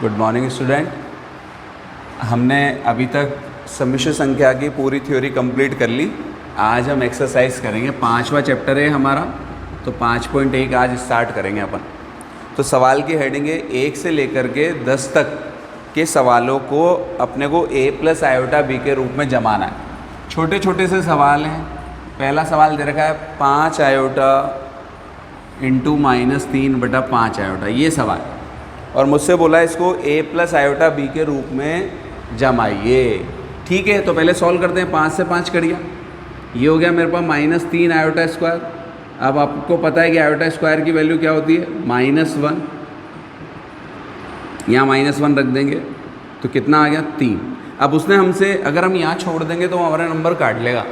Good morning student. हमने अभी तक सम्मिश्र संख्या की पूरी थ्योरी कंप्लीट कर ली। आज हम एक्सरसाइज करेंगे, 5वां चैप्टर है हमारा, तो 5.1 आज स्टार्ट करेंगे अपन। तो सवाल की हेडिंग है 1 से लेकर के 10 तक के सवालों को अपने को a प्लस आयोटा b के रूप में जमाना है। छोटे छोटे से सवाल हैं। पहला सवाल दे रखा है 5 आयोटा इंटू -3/5 आयोटा, ये सवाल, और मुझसे बोला है इसको a प्लस आयोटा b के रूप में जमाइए। ठीक है, तो पहले सॉल्व करते हैं। 5 से 5 करिए, ये हो गया मेरे पास -3 आयोटा स्क्वायर। अब आपको पता है कि आयोटा स्क्वायर की वैल्यू क्या होती है, -1। यहाँ -1 रख देंगे तो कितना आ गया, 3। अब उसने हमसे, अगर हम यहाँ छोड़ देंगे तो वो हमारा नंबर काट लेगा,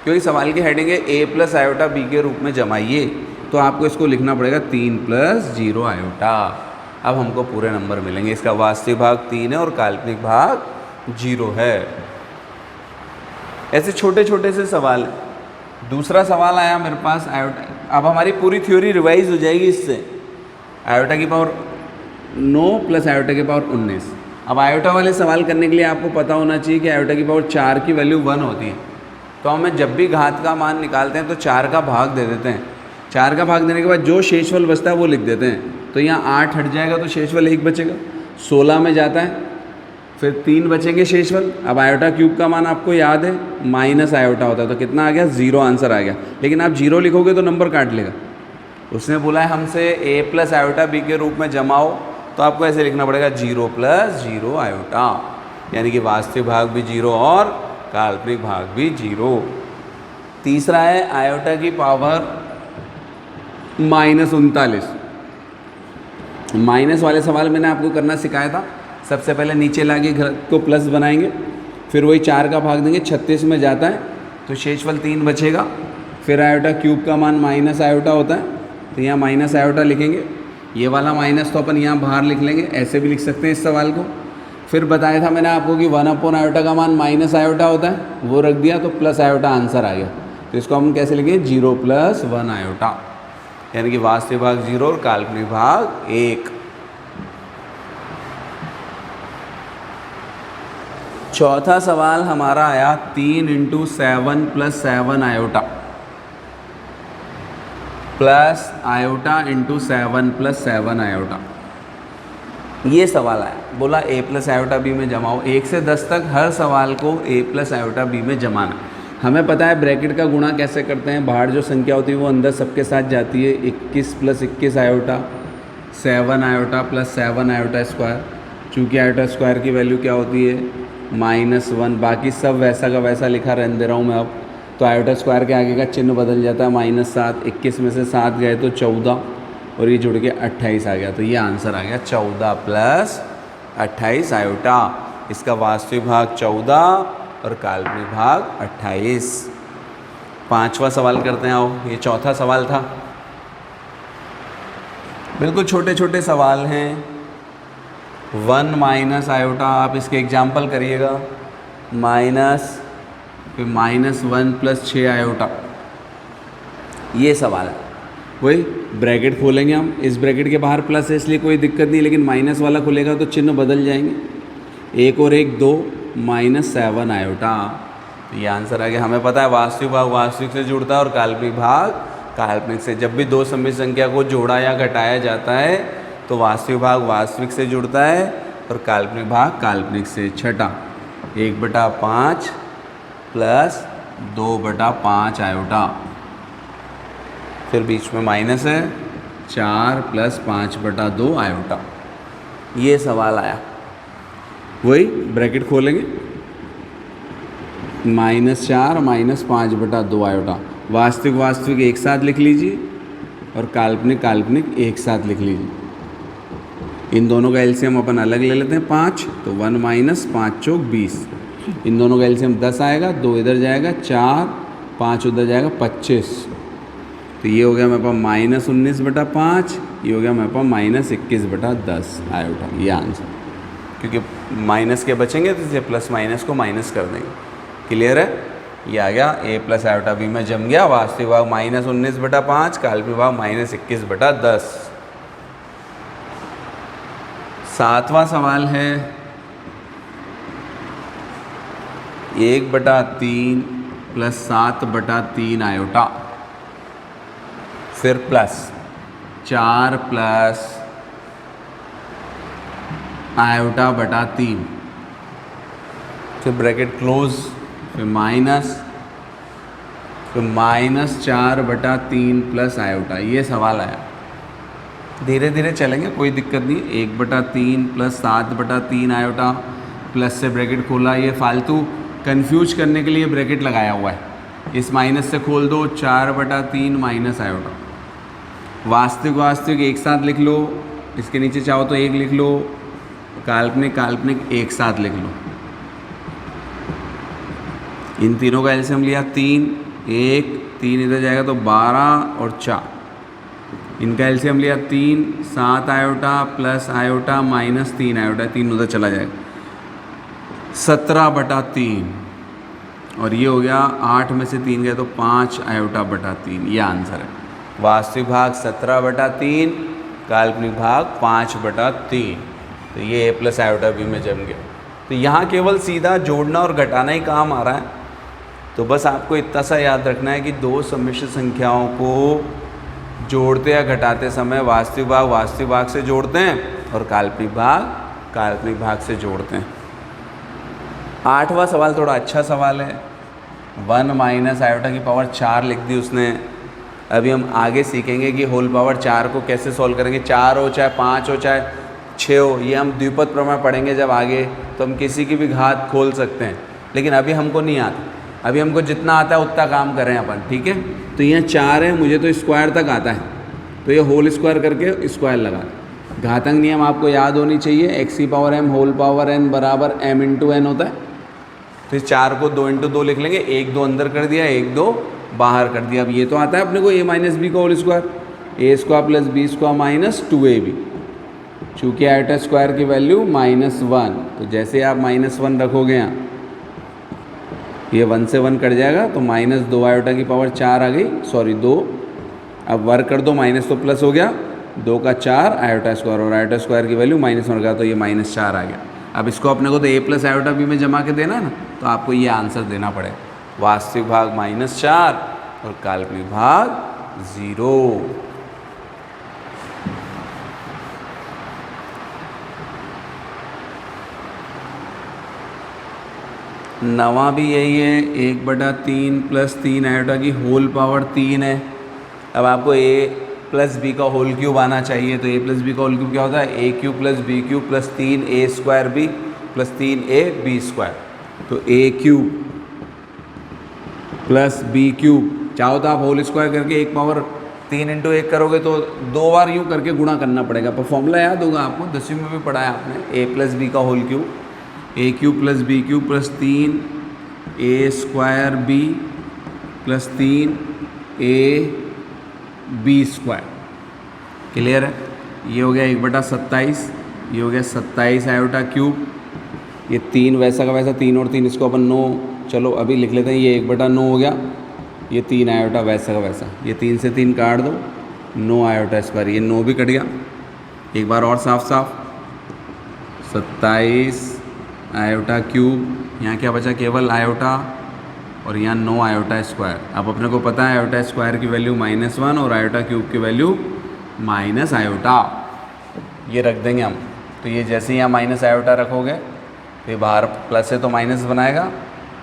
क्योंकि सवाल की हेडिंग है a प्लस आयोटा b के रूप में जमाइए। तो आपको इसको लिखना पड़ेगा 3 + 0 आयोटा। अब हमको पूरे नंबर मिलेंगे। इसका वास्तविक भाग 3 है और काल्पनिक भाग 0 है। ऐसे छोटे छोटे से सवाल। दूसरा सवाल आया मेरे पास आयोटा। अब हमारी पूरी थ्योरी रिवाइज हो जाएगी इससे। आयोटा की पावर 9 प्लस आयोटा की पावर 19। अब आयोटा वाले सवाल करने के लिए आपको पता होना चाहिए कि आयोटा की पावर 4 की वैल्यू 1 होती है। तो हमें जब भी घात का मान निकालते हैं तो 4 का भाग दे देते हैं। 4 का भाग देने के बाद जो शेषफल बचता है वो लिख देते हैं। तो यहाँ 8 हट जाएगा तो शेषफल 1 बचेगा। 16 में जाता है, फिर 3 बचेंगे शेषफल। अब आयोटा क्यूब का मान आपको याद है, माइनस आयोटा होता है, तो कितना आ गया, 0 आंसर आ गया। लेकिन आप 0 लिखोगे तो नंबर काट लेगा। उसने बोला है हमसे a प्लस आयोटा b के रूप में जमाओ, तो आपको ऐसे लिखना पड़ेगा 0 + 0 आयोटा, यानी कि वास्तविक भाग भी 0 और काल्पनिक भाग भी 0। तीसरा है आयोटा की पावर -39। माइनस वाले सवाल मैंने आपको करना सिखाया था। सबसे पहले नीचे लाके घर को प्लस बनाएंगे, फिर वही 4 का भाग देंगे, 36 में जाता है तो शेषफल 3 बचेगा। फिर आयोटा क्यूब का मान माइनस आयोटा होता है, तो यहाँ माइनस आयोटा लिखेंगे। ये वाला माइनस तो अपन यहाँ बाहर लिख लेंगे, ऐसे भी लिख सकते हैं इस सवाल को। फिर बताया था मैंने आपको कि 1 आयोटा का मान माइनस आयोटा होता है, वो रख दिया तो प्लस आयोटा आंसर आ गया। तो इसको हम कैसे लिखेंगे, 0 + 1 आयोटा, यानी कि वास्तविक भाग 0 और काल्पनिक भाग 1। चौथा सवाल हमारा आया 3 × 7 + 7 आयोटा प्लस आयोटा × 7 + 7 आयोटा। ये सवाल आया, बोला a प्लस आयोटा b में जमाओ। 1 से 10 तक हर सवाल को a प्लस आयोटा b में जमाना। हमें पता है ब्रैकेट का गुणा कैसे करते हैं। बाहर जो संख्या होती है वो अंदर सबके साथ जाती है। 21 + 21 आयोटा, 7 आयोटा + 7 आयोटा स्क्वायर। चूँकि आयोटा स्क्वायर की वैल्यू क्या होती है, -1। बाकी सब वैसा का वैसा लिखा रहने दे रहा हूँ मैं अब। तो आयोटा स्क्वायर के आगे का चिन्ह बदल जाता है, -7। 21 में से 7 गए तो 14, और ये जुड़ के 28 आ गया। तो ये आंसर आ गया 14 + 28 आयोटा। इसका वास्तविक भाग 14 और काल्पनिक भाग 28। 5वां सवाल करते हैं। आओ, ये चौथा सवाल था। बिल्कुल छोटे छोटे सवाल हैं। 1 माइनस आयोटा, आप इसके एग्जाम्पल करिएगा। फिर -1 + 6 आयोटा, ये सवाल है। वही ब्रैकेट खोलेंगे हम, इस ब्रैकेट के बाहर प्लस है इसलिए कोई दिक्कत नहीं, लेकिन माइनस वाला खुलेगा तो चिन्ह बदल जाएंगे। 1 और 1 2, -7 आयोटा। तो ये आंसर आ गया। हमें पता है वास्तविक भाग वास्तविक से जुड़ता है और काल्पनिक भाग काल्पनिक से। जब भी दो सम्मिश्र संख्या को जोड़ा या घटाया जाता है तो वास्तविक भाग वास्तविक से जुड़ता है और काल्पनिक भाग काल्पनिक से। छठा 1/5 + 2/5 आयोटा, फिर बीच में माइनस है, 4 + 5/2 आयोटा। ये सवाल आया। वही ब्रैकेट खोलेंगे, -4 - 5/2 आयोटा। वास्तविक एक साथ लिख लीजिए और काल्पनिक एक साथ लिख लीजिए। इन दोनों का एलसीएम अपन अलग ले लेते हैं, 5, तो 1 - 5 × 4 = 20। इन दोनों का एलसीएम 10 आएगा, 2 इधर जाएगा, 4, 5 उधर जाएगा, 25। तो ये हो गया मेरे पास -19/5, ये हो गया मेरे पास -21/10 आयोटा। ये आंसर, क्योंकि माइनस के बचेंगे तो इसे प्लस माइनस को माइनस कर देंगे। क्लियर है? ये आ गया a प्लस आयोटा b में जम गया। वास्तविक भाग -19/5, काल्पनिक भाग -21/10। 7वां सवाल है 1/3 प्लस 7/3 आयोटा, फिर प्लस 4 प्लस आयोटा बटा 3, फिर ब्रैकेट क्लोज, फिर माइनस, फिर -4/3 प्लस आयोटा। ये सवाल आया। धीरे धीरे चलेंगे, कोई दिक्कत नहीं। 1/3 प्लस 7/3 आयोटा, प्लस से ब्रैकेट खोला, ये फालतू कंफ्यूज करने के लिए ब्रैकेट लगाया हुआ है। इस माइनस से खोल दो, 4/3 माइनस आयोटा। वास्तविक वास्तविक एक साथ लिख लो, इसके नीचे चाहो तो 1 लिख लो, काल्पनिक काल्पनिक एक साथ लिख लो। इन तीनों का एलसीएम लिया 3, 3 इधर जाएगा तो 12 और 4। इनका एलसीएम लिया 3, 7 iota plus iota minus 3 iota, 3 उधर चला जाएगा, 17/3। और ये हो गया 8 में से 3 गया तो 5 आयोटा बटा 3। ये आंसर है। वास्तविक भाग 17/3, काल्पनिक भाग 5/3। तो ये a प्लस आयोटा b में जम गया। तो यहाँ केवल सीधा जोड़ना और घटाना ही काम आ रहा है। तो बस आपको इतना सा याद रखना है कि दो सम्मिश्र संख्याओं को जोड़ते या घटाते समय वास्तविक भाग से जोड़ते हैं और काल्पनिक भाग से जोड़ते हैं। 8वां सवाल थोड़ा अच्छा सवाल है। 1 माइनस आयोटा की पावर 4 लिख दी उसने। अभी हम आगे सीखेंगे कि होल पावर 4 को कैसे सॉल्व करेंगे। 4 हो चाहे 5 हो चाहे 6 हो, ये हम द्विपद प्रमेय पढ़ेंगे जब आगे, तो हम किसी की भी घात खोल सकते हैं। लेकिन अभी हमको नहीं आता, अभी हमको जितना आता है उतना काम करें अपन, ठीक है। तो यहाँ 4 है, मुझे तो स्क्वायर तक आता है, तो ये होल स्क्वायर करके स्क्वायर लगा। घातांक नियम आपको याद होनी चाहिए, x की power m whole power n बराबर m इंटू n होता है। तो इस 4 को 2 इंटू 2 लिख लेंगे, 1 2 अंदर कर दिया, 1 2 बाहर कर दिया। अब ये तो आता है अपने को a माइनस बी का whole square, a square plus B square minus 2ab। चूँकि आयोटा स्क्वायर की वैल्यू -1, तो जैसे आप -1 रखोगे यहाँ, ये 1 से 1 कट जाएगा तो -2 आयोटा की पावर 4 आ गई, सॉरी 2। अब वर्क कर दो, माइनस तो प्लस हो गया, 2 का 4 आयोटा स्क्वायर, और आयोटा स्क्वायर की वैल्यू -1 का, तो ये -4 आ गया। अब इसको अपने को तो a प्लस आयोटा b में जमा के देना ना, तो आपको ये आंसर देना पड़ेगा। वास्तविक भाग -4 और काल्पनिक भाग 0। नवा भी यही है, 1/3 प्लस 3 आयोटा की होल पावर 3 है। अब आपको a प्लस बी का होल क्यूब आना चाहिए। तो a प्लस बी का होल क्यूब क्या होता है, a cube plus B cube plus 3a square b plus 3a b square. तो a cube plus b cube, चाहो तो आप होल स्क्वायर करके 1 पावर 3 इंटू 1 करोगे तो 2 बार यूँ करके गुणा करना पड़ेगा। पर फॉर्मूला याद होगा आपको, 10वीं में भी पढ़ाया आपने, a प्लस बी का whole cube, a cube plus B cube plus 3a square b plus 3a b square. Clear है। ये हो गया 1/27, ये हो गया 27 आयोटा क्यूब, ये 3 वैसा का वैसा, 3 और 3 इसको अपन 9, चलो अभी लिख लेते हैं, ये 1/9 हो गया, ये 3 आयोटा वैसा का वैसा, ये 3 से 3 काट दो, 9 आयोटा स्क्वायर, ये 9 भी कट गया। एक बार और साफ साफ, 27 आयोटा क्यूब, यहाँ क्या बचा, केवल आयोटा, और यहाँ 9 आयोटा स्क्वायर। अब अपने को पता है आयोटा स्क्वायर की वैल्यू -1 और आयोटा क्यूब की वैल्यू माइनस आयोटा, ये रख देंगे हम। तो ये जैसे ही यहाँ माइनस आयोटा रखोगे तो ये बाहर प्लस है तो माइनस बनाएगा,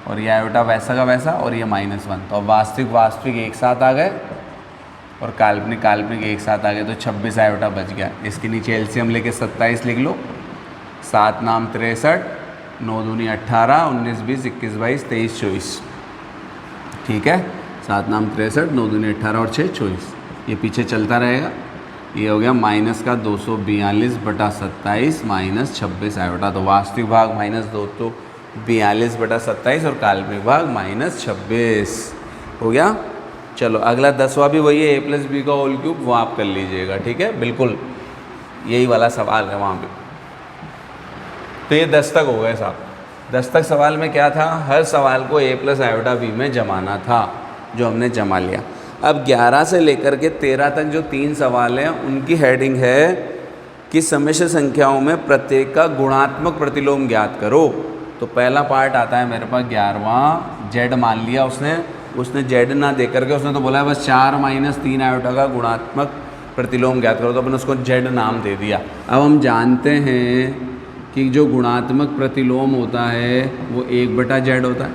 और ये आयोटा वैसा का वैसा, और ये -1। तो अब वास्तविक एक साथ आ गए और काल्पनिक एक साथ आ गए, तो 26 आयोटा बच गया। इसके नीचे एलसीएम लेके 27 लिख लो, 7 नाम 63, 9 दूनी 18, 19 20 21 22 23 24, ठीक है। 7 नाम 63, 9 दूनी 18 और 6 24, ये पीछे चलता रहेगा। ये हो गया माइनस का 242/27 माइनस 26 आयोटा। तो वास्तविक भाग -242/27 और काल्पनिक भाग -26 हो गया। चलो अगला 10वां भी वही है, a प्लस बी का होल क्यूब, वो आप कर लीजिएगा, ठीक है। बिल्कुल यही वाला सवाल है वहाँ पे। तो ये 10 तक हो गए साहब। 10 तक सवाल में क्या था, हर सवाल को a प्लस आयोटा b में जमाना था, जो हमने जमा लिया। अब 11 से लेकर के 13 तक जो 3 सवाल हैं उनकी हेडिंग है कि सम्मिश्र संख्याओं में प्रत्येक का गुणात्मक प्रतिलोम ज्ञात करो। तो पहला पार्ट आता है मेरे पास 11वां, जेड मान लिया उसने जेड ना दे करके उसने तो बोला है बस 4 माइनस 3 आयोटा का गुणात्मक प्रतिलोम ज्ञात करो, तो अपन उसको जेड नाम दे दिया। अब हम जानते हैं कि जो गुणात्मक प्रतिलोम होता है वो 1/z होता है,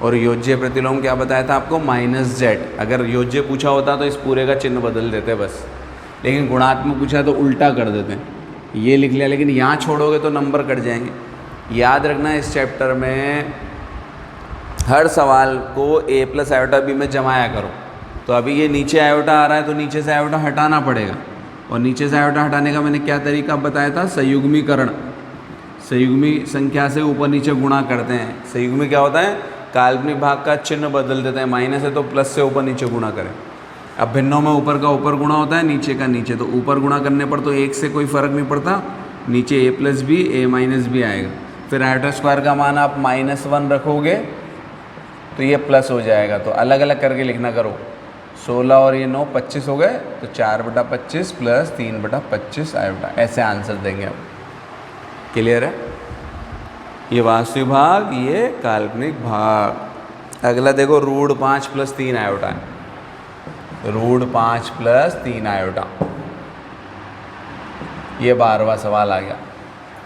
और योज्य प्रतिलोम क्या बताया था आपको, -z। अगर योज्य पूछा होता तो इस पूरे का चिन्ह बदल देते बस, लेकिन गुणात्मक पूछा तो उल्टा कर देते हैं, ये लिख लिया, लेकिन यहाँ छोड़ोगे तो नंबर कट जाएंगे। याद रखना इस चैप्टर में हर सवाल को a + आयोटा b में जमाया करो। तो अभी ये नीचे आयोटा आ रहा है तो नीचे से आयोटा हटाना पड़ेगा, और नीचे से आयोटा हटाने का मैंने क्या तरीका बताया था, संयुग्मीकरण। संयुग्मी संख्या से ऊपर नीचे गुणा करते हैं। संयुग्मी क्या होता है, काल्पनिक भाग का चिन्ह बदल देते हैं, माइनस है तो प्लस से ऊपर नीचे गुणा करें। अब भिन्नों में ऊपर का ऊपर गुणा होता है, नीचे का नीचे, तो ऊपर गुणा करने पर तो 1 से कोई फ़र्क नहीं पड़ता, नीचे a + b a - b आएगा। फिर आयोटा स्क्वायर का मान आप -1 रखोगे तो ये प्लस हो जाएगा। तो अलग अलग करके लिखना करो, 16 और ये 9 25 हो गए, तो 4/25 + 3/25 आयोटा, ऐसे आंसर देंगे अब। क्लियर है, ये वास्तविक भाग, ये काल्पनिक भाग। अगला देखो, √5 + 3 आयोटा है, √5 + 3 आयोटा, ये 12वां सवाल आ गया।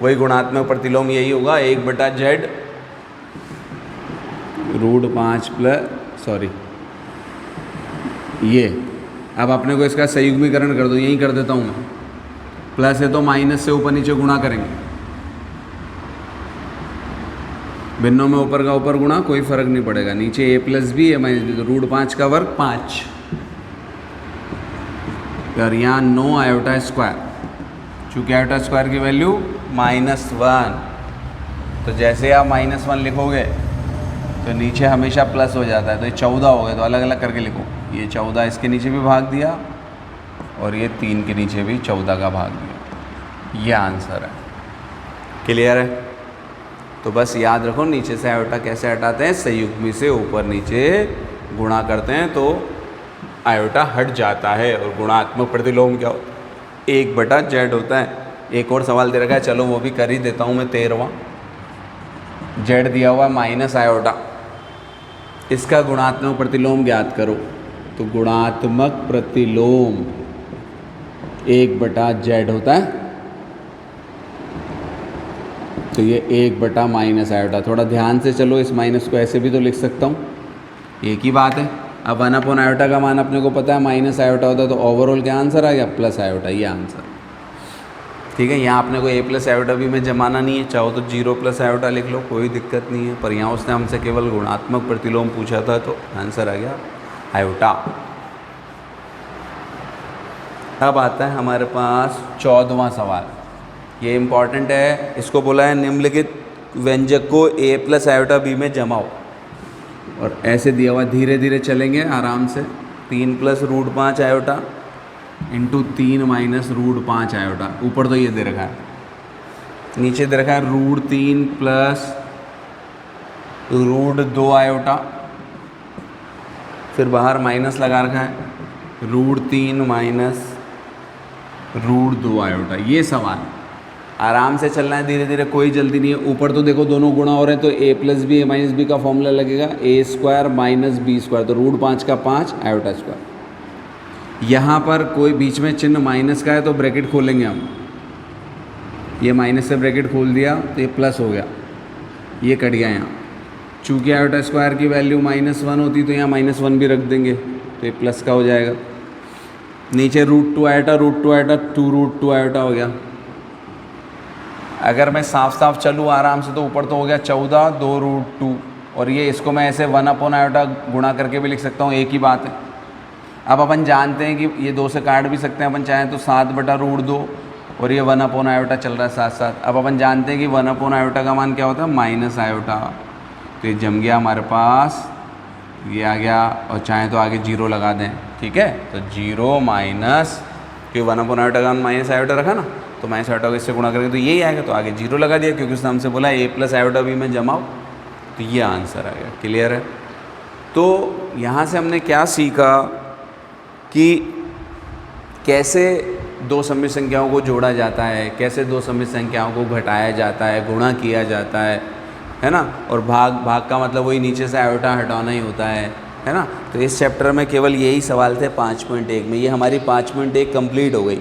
वही गुणात्मक प्रतिलोम यही होगा, 1/z √5 + सॉरी ये। अब अपने को इसका संयुग्मीकरण कर दो, यही कर देता हूँ मैं, प्लस है तो माइनस से ऊपर नीचे गुणा करेंगे, भिन्नों में ऊपर का ऊपर गुणा, कोई फर्क नहीं पड़ेगा, नीचे a + b a - b, तो √5 का वर्ग 5, और यहाँ 9 आयोटा स्क्वायर। चूँकि आयोटा स्क्वायर की वैल्यू -1, तो जैसे आप -1 लिखोगे तो नीचे हमेशा प्लस हो जाता है, तो ये 14 हो गए, तो अलग अलग करके लिखो, ये 14 इसके नीचे भी भाग दिया, और ये 3 के नीचे भी 14 का भाग दिया, ये आंसर है। क्लियर है, तो बस याद रखो नीचे से आयोटा कैसे हटाते हैं, संयुग्मी से ऊपर नीचे गुणा करते हैं तो आयोटा हट जाता है, और गुणात्मक प्रतिलोम क्या होता है, 1/z होता है। एक और सवाल दे रखा है, चलो वो भी कर ही देता हूँ मैं, 13वां, z दिया हुआ माइनस आयोटा, इसका गुणात्मक प्रतिलोम ज्ञात करो। तो गुणात्मक प्रतिलोम 1/z होता है, तो ये 1/- आयोटा। थोड़ा ध्यान से चलो, इस माइनस को ऐसे भी तो लिख सकता हूँ, एक ही बात है। अब 1/, आयोटा का मान अपने को पता है माइनस आयोटा होता है, तो ओवरऑल क्या आंसर आ गया, प्लस आयोटा, ये आंसर। ठीक है, यहाँ अपने को a + आयोटा भी में जमाना नहीं है, चाहो तो 0 + आयोटा लिख लो, कोई दिक्कत नहीं है, पर यहाँ उसने हमसे केवल गुणात्मक प्रतिलोम पूछा था, तो आंसर आ गया आयोटा। अब आता है हमारे पास 14वां सवाल, ये इम्पॉर्टेंट है, इसको बोला है निम्नलिखित व्यंजक को a + आयोटा b में जमाओ, और ऐसे दिया हुआ, धीरे धीरे चलेंगे आराम से। 3 + √5 आयोटा इंटू 3 - √5 आयोटा, ऊपर तो ये दे रखा है, नीचे दे रखा है √3 + √2 आयोटा, फिर बाहर माइनस लगा रखा है, √3 - √2 आयोटा। ये सवाल आराम से चलना है, धीरे धीरे, कोई जल्दी नहीं है। ऊपर तो देखो दोनों गुणा हो रहे हैं, तो a + b a - b का फॉर्मूला लगेगा, a² - b², तो √5 का 5 आयोटा स्क्वायर। यहाँ पर कोई बीच में चिन्ह माइनस का है तो ब्रैकेट खोलेंगे हम, ये माइनस से ब्रैकेट खोल दिया तो ये प्लस हो गया, ये कट गया यहाँ। चूँकि आयोटा स्क्वायर की वैल्यू -1 होती तो यहाँ -1 भी रख देंगे, तो ये प्लस का हो जाएगा। नीचे √2 आयोटा, √2 आयोटा, 2√2 आयोटा हो गया। अगर मैं साफ साफ चलूँ आराम से तो ऊपर तो हो गया 14, 2√2, और ये इसको मैं ऐसे 1/, आयोटा गुणा करके भी लिख सकता हूँ, एक ही बात है। अब अपन जानते हैं कि ये 2 से काट भी सकते हैं अपन चाहें तो, 7/√2, और ये 1/, आयोटा चल रहा है साथ साथ। अब अपन जानते हैं कि 1/, आयोटा का मान क्या होता है, माइनस आयोटा, तो ये जम गया हमारे पास, ये आ गया, और चाहें तो आगे 0 लगा दें, ठीक है। तो 0 माइनस, क्योंकि 1/, आयोटा का माइनस आयोटा रखा ना, तो माइनस आयोटा को इससे गुणा करके तो यही आएगा, तो आगे 0 लगा दिया, क्योंकि उसने हमसे बोला a + आयोटा b में जमाओ, तो ये आंसर आ गया। क्लियर है, तो यहाँ से हमने क्या सीखा कि कैसे दो सम्मिश्र संख्याओं को जोड़ा जाता है, कैसे दो सम्मिश्र संख्याओं को घटाया जाता है, गुणा किया जाता है ना। और भाग का मतलब वही नीचे से आयोटा हटाना ही होता है ना। तो इस चैप्टर में केवल यही सवाल थे 5.1 में। ये हमारी 5.1 कंप्लीट हो गई,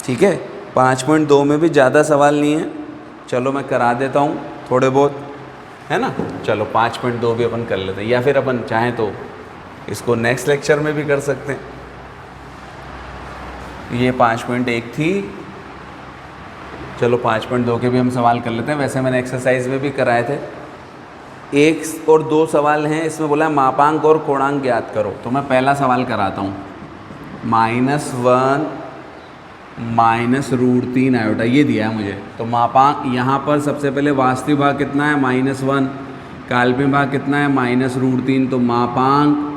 ठीक है। 5.2 में भी ज़्यादा सवाल नहीं है, चलो मैं करा देता हूँ थोड़े बहुत, है ना। चलो 5.2 भी अपन कर लेते हैं, या फिर अपन चाहें तो इसको नेक्स्ट लेक्चर में भी कर सकते हैं। ये 5.1 थी, चलो 5.2 के भी हम सवाल कर लेते हैं। वैसे मैंने एक्सरसाइज में भी कराए थे। 1 और 2 सवाल हैं, इसमें बोला है मापांक और कोणांक ज्ञात करो। तो मैं पहला सवाल कराता हूँ। -1 -√3 आयोटा ये दिया है मुझे। तो मापांक यहाँ पर सबसे पहले वास्तविक भाग कितना है -1, काल्पनिक भाग कितना है -√3। तो मापांक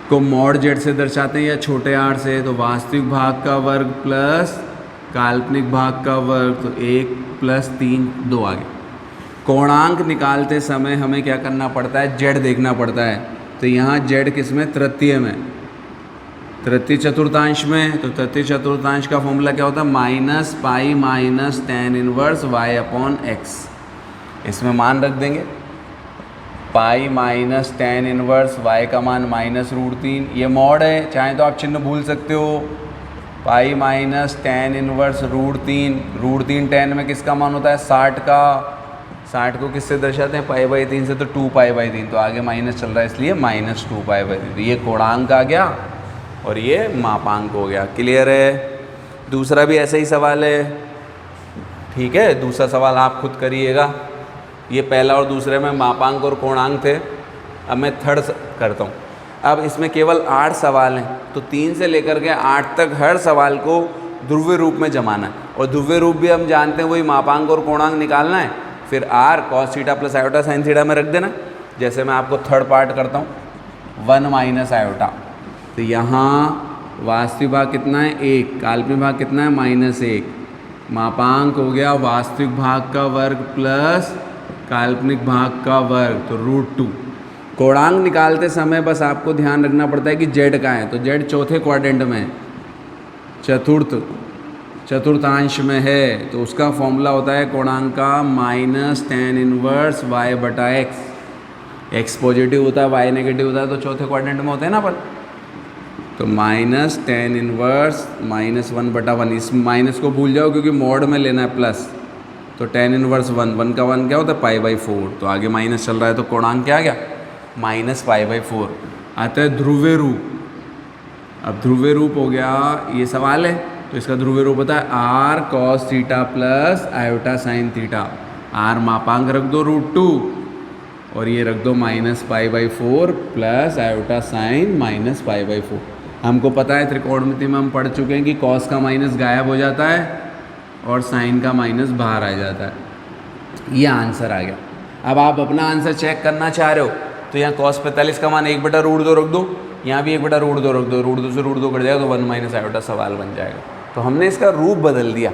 को मॉड जेड से दर्शाते हैं या छोटे आर से। तो वास्तविक भाग का वर्ग प्लस काल्पनिक भाग का वर्ग, तो 1 + 3 2 आगे। कोणांक निकालते समय हमें क्या करना पड़ता है, जेड देखना पड़ता है। तो यहाँ जेड किस में, तृतीय में, तृतीय चतुर्थांश में। तो तृतीय चतुर्थांश का फॉर्मूला क्या होता है, -π - tan 1 y/x। इसमें मान रख देंगे, π - tan 1 y का मान -√3। ये मॉड है, चाहे तो आप चिन्ह भूल सकते हो। π - tan 1 √3, √3 tan में किसका मान होता है 60 का। 60 को किससे दर्शाते हैं, π/3 से। तो 2π/3, तो आगे माइनस चल रहा है इसलिए -2π/3। तो ये कोणांक आ गया और ये मापांक हो गया। क्लियर है। दूसरा भी ऐसा ही सवाल है, ठीक है। दूसरा सवाल आप खुद करिएगा। ये पहला और दूसरे में मापांक और कोणांक थे। अब मैं थर्ड करता हूँ। अब इसमें केवल 8 सवाल हैं, तो 3 से लेकर के 8 तक हर सवाल को ध्रुवीय रूप में जमाना है। और ध्रुवीय रूप भी हम जानते हैं, वही मापांक और कोणांक निकालना है। फिर r cos theta + iota sin theta में रख देना। जैसे मैं आपको थर्ड पार्ट करता हूँ, 1 - आयोटा। तो यहाँ वास्तविक भाग कितना है 1, काल्पनिक भाग कितना है -1। मापांक हो गया वास्तविक भाग का वर्ग प्लस काल्पनिक भाग का वर्ग, तो √2। कोणांक निकालते समय बस आपको ध्यान रखना पड़ता है कि जेड का है। तो जेड चौथे क्वाड्रेंट में है, चतुर्थांश में है। तो उसका फॉर्मूला होता है कोणांक का -tan 1 y/x। x पॉजिटिव होता है, y नेगेटिव होता है, तो चौथे क्वाड्रेंट में होते हैं ना अपन। तो -tan 1 -1/1। इस माइनस को भूल जाओ क्योंकि मॉड में लेना है प्लस। तो tan 1 1 का 1 क्या होता है π/4। तो आगे माइनस चल रहा है, तो कोणांक क्या आ गया -π/4। अतः ध्रुवीय रूप, अब ध्रुवीय रूप हो गया, ये सवाल है। तो इसका ध्रुवीय रूप होता है r cos theta + iota sin theta. r मापांक रख दो √2 और ये रख दो -π/4 प्लस आयोटा sin -π/4। हमको पता है त्रिकोणमिति में हम पढ़ चुके हैं कि cos का माइनस गायब हो जाता है और sin का माइनस बाहर आ जाता है। ये आंसर आ गया। अब आप अपना आंसर चेक करना चाह रहे हो तो यहाँ cos 45 का मान 1/√2 रख दो, यहाँ भी 1/√2 रख दो। √2 से √2 कट जाएगा तो 1 - आयोटा सवाल बन जाएगा। तो हमने इसका रूप बदल दिया।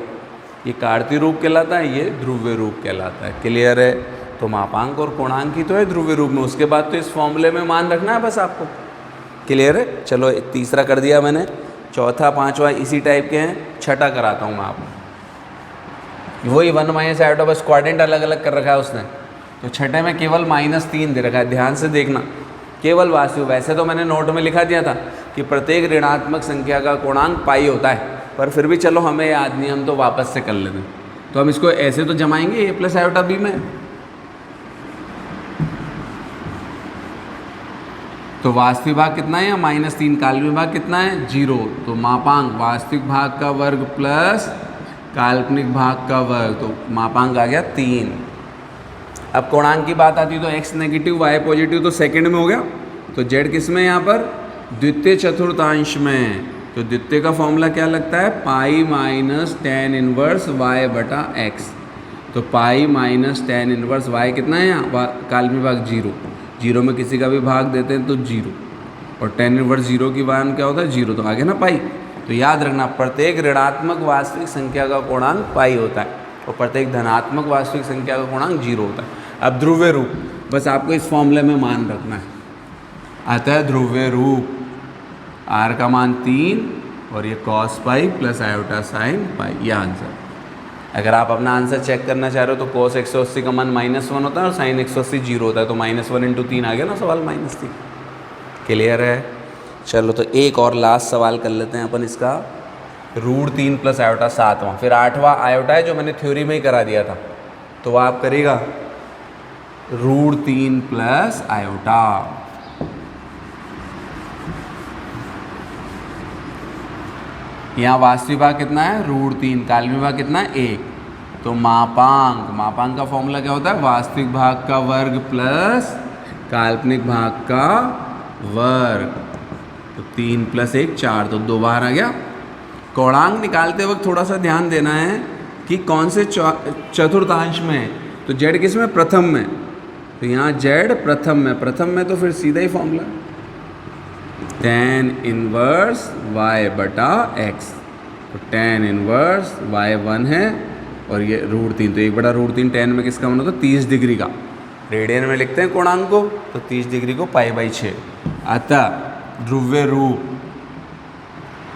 ये कार्तीय रूप कहलाता है, ये ध्रुवीय रूप कहलाता है। क्लियर है। तो मापांक और कोणांक की तो है ध्रुवीय रूप में, उसके बाद तो इस फॉर्मूले में मान रखना है बस आपको। क्लियर है। चलो तीसरा कर दिया मैंने, चौथा पांचवा इसी टाइप के हैं। छठा कराता हूँ मैं आपको। वही 1 - आयोटा, बस क्वाड्रेंट अलग अलग कर रखा है उसने। तो छठे में केवल -3 दे रखा है, ध्यान से देखना। केवल वास्तविक, वैसे तो मैंने नोट में लिखा दिया था कि प्रत्येक ऋणात्मक संख्या का कोणांक पाई होता है, पर फिर भी चलो हमें याद नहीं, हम तो वापस से कर लेते हैं। तो हम इसको ऐसे तो जमाएंगे a + आयोटा b में। तो वास्तविक भाग कितना है, -3, काल्पनिक भाग कितना है 0। तो मापांक वास्तविक भाग का वर्ग प्लस काल्पनिक भाग का वर्ग, तो मापांक आ गया 3। अब कोणांक की बात आती है तो x नेगेटिव y पॉजिटिव, तो सेकंड में हो गया। तो z किस में यहाँ पर, द्वितीय चतुर्थांश में। तो द्वितीय का फॉर्मूला क्या लगता है, π - tan 1 y/x। तो π - tan 1 y कितना है यहाँ, काल्पनिक भाग 0। 0 में किसी का भी भाग देते हैं तो 0, और tan 1 0 की मान क्या होता है 0, तो आगे ना पाई। तो याद रखना प्रत्येक ऋणात्मक वास्तविक संख्या का कोणांक पाई होता है और प्रत्येक धनात्मक वास्तविक संख्या का कोणांक 0 होता है। अब ध्रुवीय रूप, बस आपको इस फॉर्मूले में मान रखना है। अतः ध्रुवीय रूप r का मान 3 और ये cos pi plus iota sine pi, ये आंसर। अगर आप अपना आंसर चेक करना चाह रहे हो तो cos 180 का मान -1 होता है और sin 180 0 होता है, तो -1 × 3 आ गया ना सवाल -3। क्लियर है? चलो तो एक और लास्ट सवाल कर लेते हैं अपन इसका, √3 प्लस आयोटा 7वां, फिर 8वां आयोटा है जो मैंने थ्योरी में ही करा दिया था, तो वह आप करिएगा √3 प्लस आयोटा। यहाँ वास्तविक भाग कितना है? √3, काल्पनिक भाग कितना है? 1। तो मापांक का फॉर्मूला क्या होता है? वास्तविक भाग का वर्ग प्लस काल्पनिक भाग का वर्ग, तो 3 + 1 4, तो 2 बाहर आ गया। कोणांक निकालते वक्त थोड़ा सा ध्यान देना है कि कौन से चतुर्थांश में है, तो z किस में? प्रथम में, तो यहाँ z प्रथम में तो फिर सीधा ही फॉर्मूला tan 1 y/x, तो tan 1 y 1 है और ये √3, तो 1/√3 tan में किसका मान होता है? 30 डिग्री का। रेडियन में लिखते हैं कोणांक को, तो 30 डिग्री को π/6। अतः ध्रुव्य रूप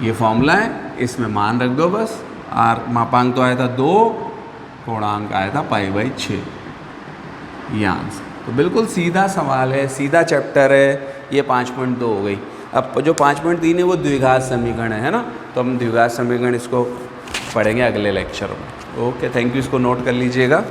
ये फॉर्मूला है, इसमें मान रख दो बस। आर मापांक तो आया था 2, कोणांक आया था π/6, ये आंसर। तो बिल्कुल सीधा सवाल है, सीधा चैप्टर है। ये 5.2 हो गई। अब जो 5.3 है वो द्विघात समीकरण है ना, तो हम द्विघात समीकरण इसको पढ़ेंगे अगले लेक्चर में। ओके, थैंक यू, इसको नोट कर लीजिएगा।